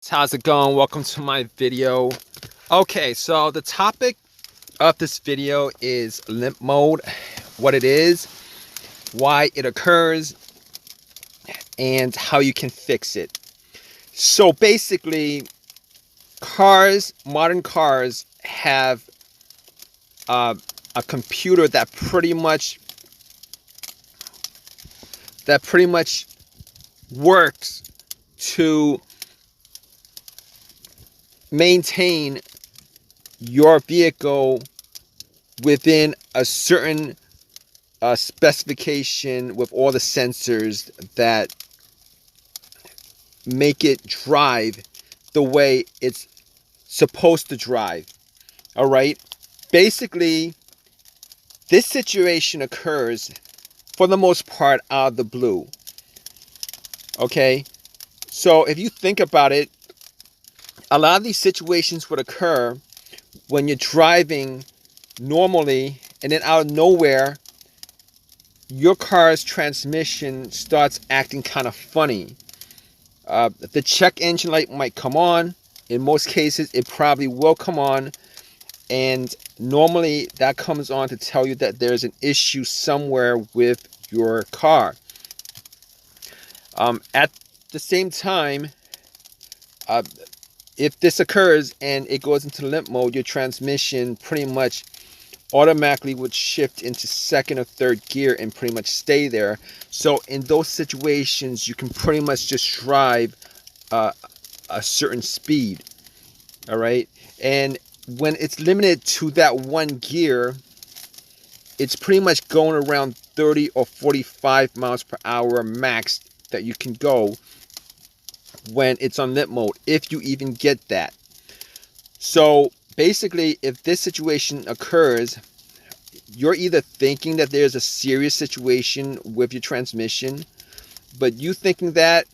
How's it going? Welcome to my video. Okay, so the topic of this video is limp mode, what it is, why it occurs, and how you can fix it. So basically, modern cars have a computer that pretty much works to maintain your vehicle within a certain specification with all the sensors that make it drive the way it's supposed to drive. All right. Basically, this situation occurs for the most part out of the blue. Okay. So if you think about it, a lot of these situations would occur when you're driving normally and then out of nowhere, your car's transmission starts acting kind of funny. The check engine light might come on. In most cases, it probably will come on. And normally that comes on to tell you that there's an issue somewhere with your car. At the same time, if this occurs and it goes into limp mode, your transmission pretty much automatically would shift into second or third gear and pretty much stay there. So in those situations, you can pretty much just drive a certain speed. All right. And when it's limited to that one gear, it's pretty much going around 30 or 45 miles per hour max that you can go when it's on limp mode, if you even get that. So basically, if this situation occurs, you're either thinking that there's a serious situation with your transmission, but you thinking that,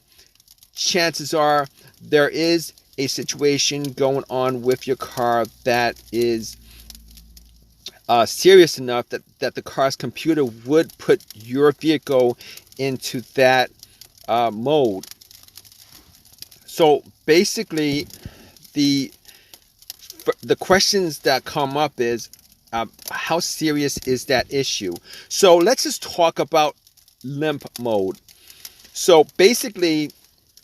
chances are there is a situation going on with your car that is serious enough that the car's computer would put your vehicle into that mode. So basically, the questions that come up is, how serious is that issue? So let's just talk about limp mode. So basically,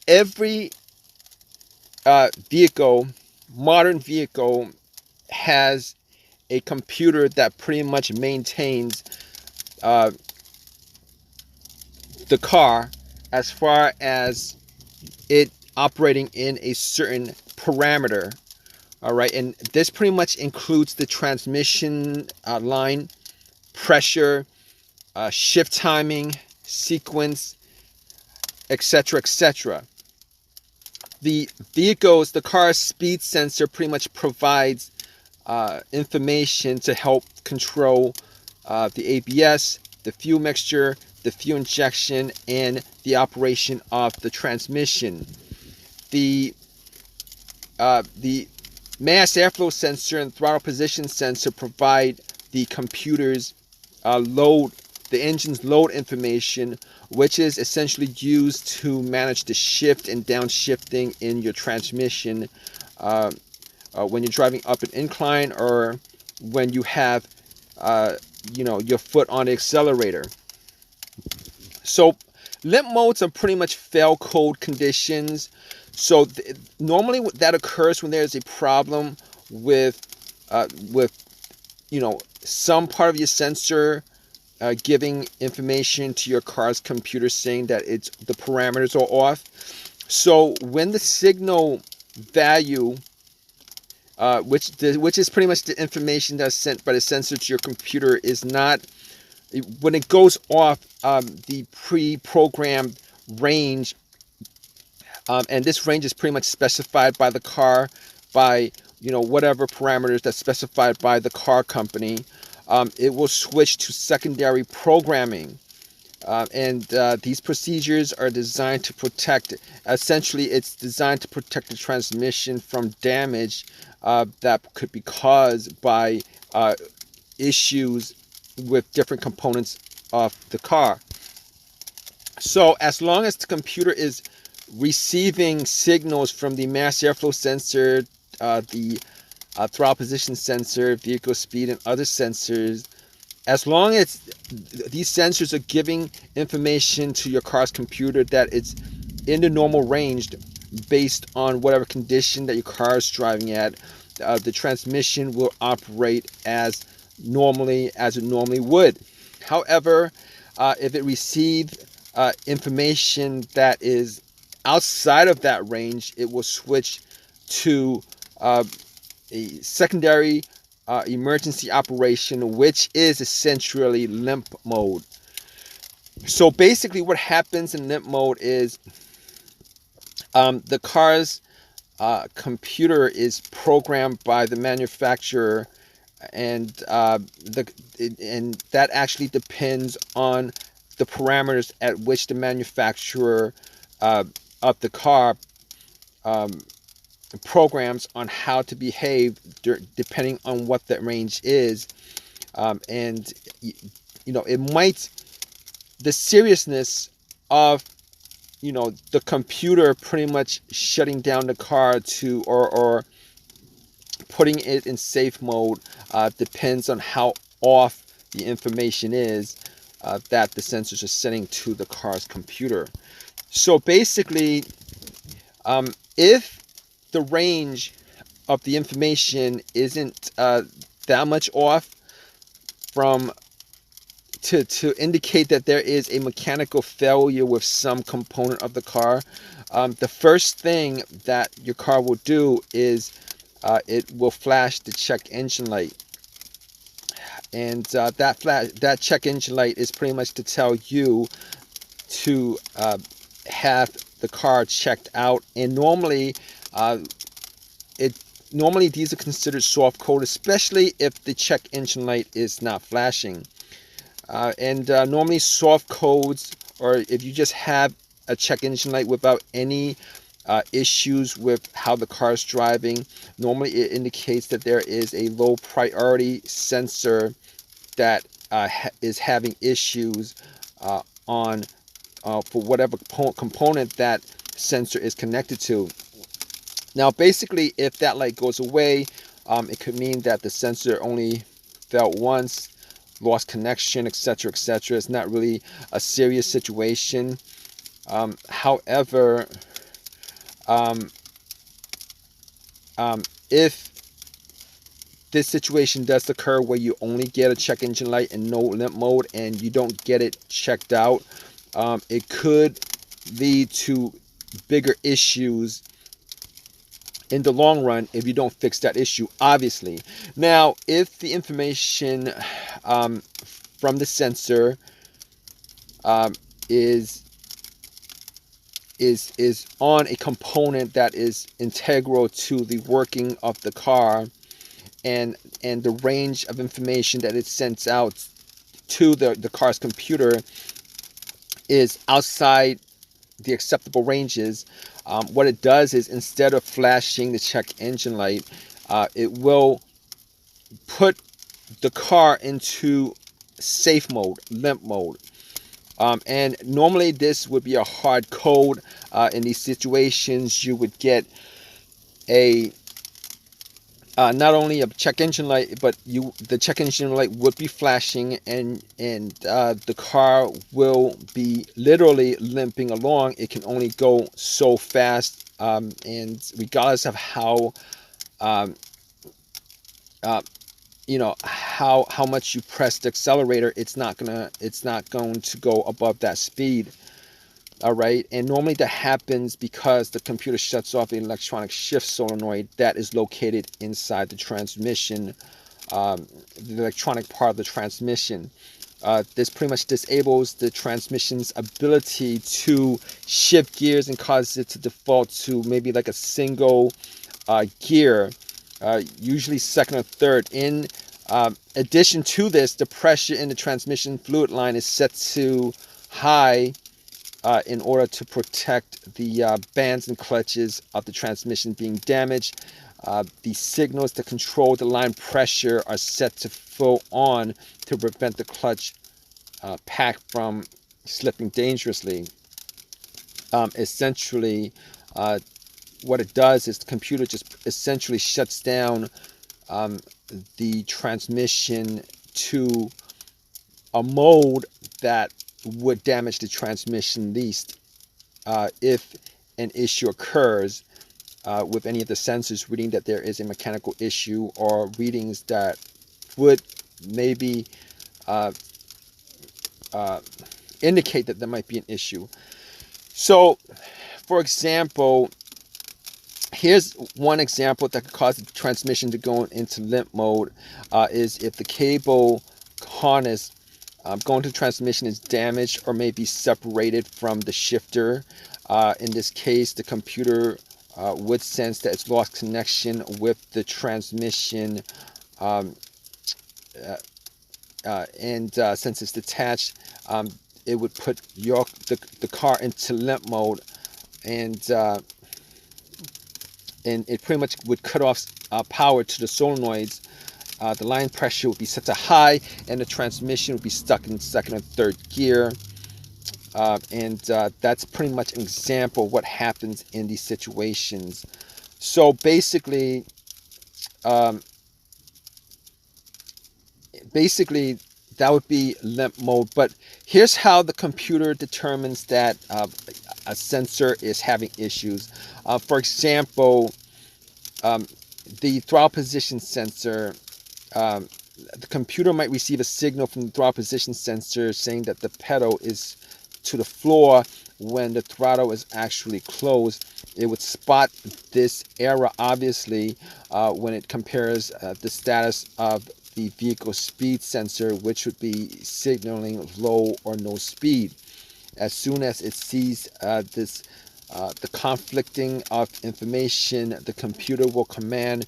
every modern vehicle, has a computer that pretty much maintains the car as far as it operating in a certain parameter. All right, and this pretty much includes the transmission line, pressure, shift timing, sequence, etc., etc. The car's speed sensor pretty much provides information to help control the ABS, the fuel mixture, the fuel injection, and the operation of the transmission. The mass airflow sensor and throttle position sensor provide the computer's the engine's load information, which is essentially used to manage the shift and downshifting in your transmission when you're driving up an incline or when you have your foot on the accelerator. So limp modes are pretty much fail code conditions. So normally that occurs when there's a problem with some part of your sensor giving information to your car's computer saying that the parameters are off. So when the signal value, which is pretty much the information that's sent by the sensor to your computer, is not, when it goes off the pre-programmed range, and this range is pretty much specified by the car, by whatever parameters that's specified by the car company, it will switch to secondary programming. And these procedures are designed to protect, essentially it's designed to protect the transmission from damage that could be caused by issues with different components of the car. So as long as the computer is receiving signals from the mass airflow sensor, the throttle position sensor, vehicle speed, and other sensors. As long as these sensors are giving information to your car's computer that it's in the normal range based on whatever condition that your car is driving at, the transmission will operate as it normally would. However, if it receives information that is outside of that range, it will switch to a secondary emergency operation, which is essentially limp mode. So basically what happens in limp mode is the car's computer is programmed by the manufacturer, and that actually depends on the parameters at which the manufacturer of the car programs on how to behave depending on what that range is. And it might, the seriousness of the computer pretty much shutting down the car to or putting it in safe mode depends on how off the information is that the sensors are sending to the car's computer. So basically, if the range of the information isn't that much off to indicate that there is a mechanical failure with some component of the car, the first thing that your car will do is it will flash the check engine light. And that check engine light is pretty much to tell you to have the car checked out. And normally these are considered soft code, especially if the check engine light is not flashing. Normally soft codes, or if you just have a check engine light without any issues with how the car is driving, normally it indicates that there is a low priority sensor that is having issues for whatever component that sensor is connected to. Now basically, if that light goes away, it could mean that the sensor only felt once, lost connection, etc., etc. It's not really a serious situation. However, if this situation does occur where you only get a check engine light and no limp mode, and you don't get it checked out, it could lead to bigger issues in the long run if you don't fix that issue, obviously. Now, if the information from the sensor is on a component that is integral to the working of the car, and the range of information that it sends out to the car's computer is outside the acceptable ranges, what it does is, instead of flashing the check engine light, it will put the car into safe mode, limp mode. And normally this would be a hard code. In these situations, you would get a not only a check engine light, but the check engine light would be flashing, and the car will be literally limping along. It can only go so fast, and regardless of how how much you press the accelerator, it's not going to go above that speed. All right, and normally that happens because the computer shuts off the electronic shift solenoid that is located inside the transmission, the electronic part of the transmission. This pretty much disables the transmission's ability to shift gears and causes it to default to maybe like a single gear, usually second or third. In addition to this, the pressure in the transmission fluid line is set to high in order to protect the bands and clutches of the transmission being damaged. The signals that control the line pressure are set to full on to prevent the clutch pack from slipping dangerously. essentially, what it does is the computer just essentially shuts down the transmission to a mode that would damage the transmission least if an issue occurs with any of the sensors reading that there is a mechanical issue, or readings that would maybe indicate that there might be an issue. So, for example, here's one example that could cause the transmission to go into limp mode, is if the cable harness going to transmission is damaged or may be separated from the shifter. In this case, the computer would sense that it's lost connection with the transmission, and since it's detached, it would put the car into limp mode, and it pretty much would cut off power to the solenoids. The line pressure would be set to high, and the transmission would be stuck in second or third gear. And that's pretty much an example of what happens in these situations. So basically, that would be limp mode. But here's how the computer determines that a sensor is having issues. For example, the throttle position sensor, the computer might receive a signal from the throttle position sensor saying that the pedal is to the floor when the throttle is actually closed. It would spot this error, obviously, when it compares the status of the vehicle speed sensor, which would be signaling low or no speed. As soon as it sees the conflicting of information, the computer will command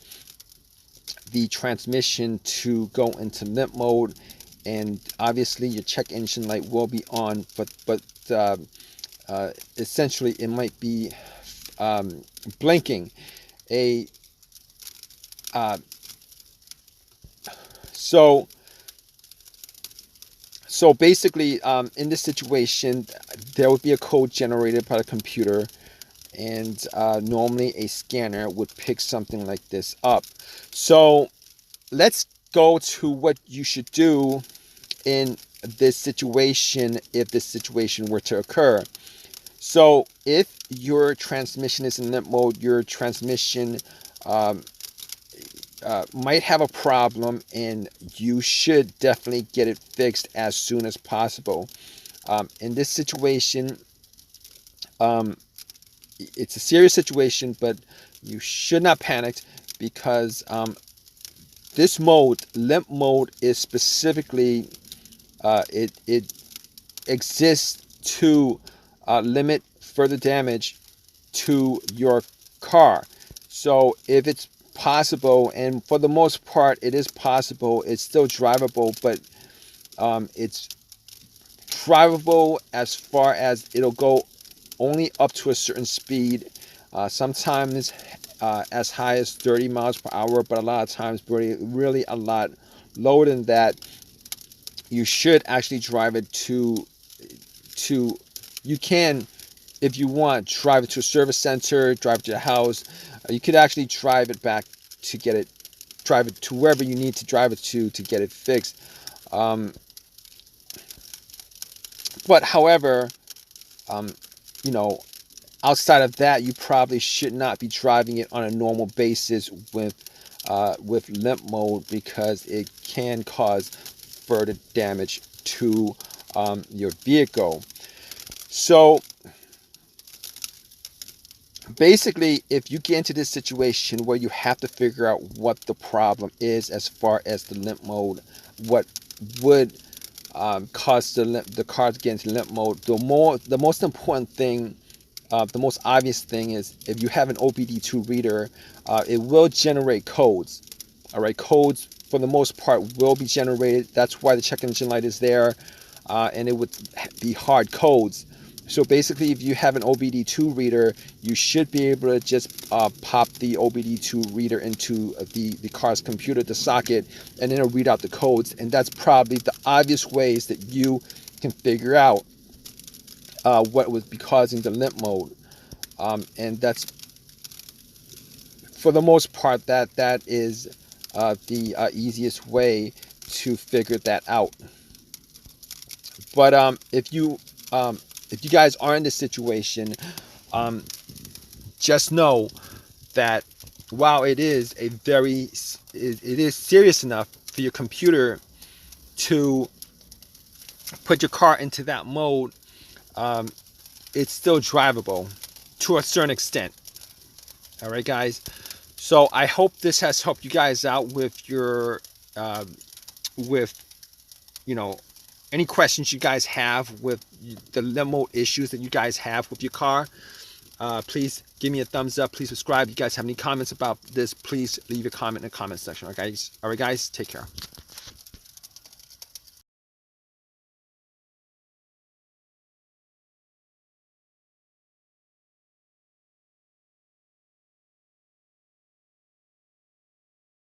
the transmission to go into limp mode, and obviously your check engine light will be on, but essentially it might be blinking. So basically, in this situation, there would be a code generated by the computer, and normally a scanner would pick something like this up. So let's go to what you should do in this situation if this situation were to occur. So if your transmission is in limp mode, your transmission might have a problem, and you should definitely get it fixed as soon as possible. In this situation, it's a serious situation, but you should not panic, because this mode, limp mode, is specifically it exists to limit further damage to your car. So if it's possible, and for the most part it is possible, it's still drivable, but it's drivable as far as it'll go only up to a certain speed, sometimes as high as 30 miles per hour, but a lot of times really a lot lower than that. You should actually drive it to you can, if you want, drive it to a service center, drive it to your house. You could actually drive it back to get it, drive it to wherever you need to drive it to get it fixed. But however, you know, outside of that, you probably should not be driving it on a normal basis with limp mode, because it can cause further damage to your vehicle. So basically, if you get into this situation where you have to figure out what the problem is as far as the limp mode, what would cause the car to get into limp mode, the most important thing, the most obvious thing is, if you have an OBD2 reader, it will generate codes. All right, codes for the most part will be generated. That's why the check engine light is there, and it would be hard codes. So basically, if you have an OBD2 reader, you should be able to just pop the OBD2 reader into the car's computer, the socket, and then it'll read out the codes. And that's probably the obvious ways that you can figure out what would be causing the limp mode. And that's, for the most part, that is the easiest way to figure that out. But if you guys are in this situation, just know that while it is serious enough for your computer to put your car into that mode, it's still drivable to a certain extent. All right, guys. So I hope this has helped you guys out with your any questions you guys have with the limp mode issues that you guys have with your car. Please give me a thumbs up. Please subscribe. If you guys have any comments about this, please leave a comment in the comment section. All right, guys. Take care.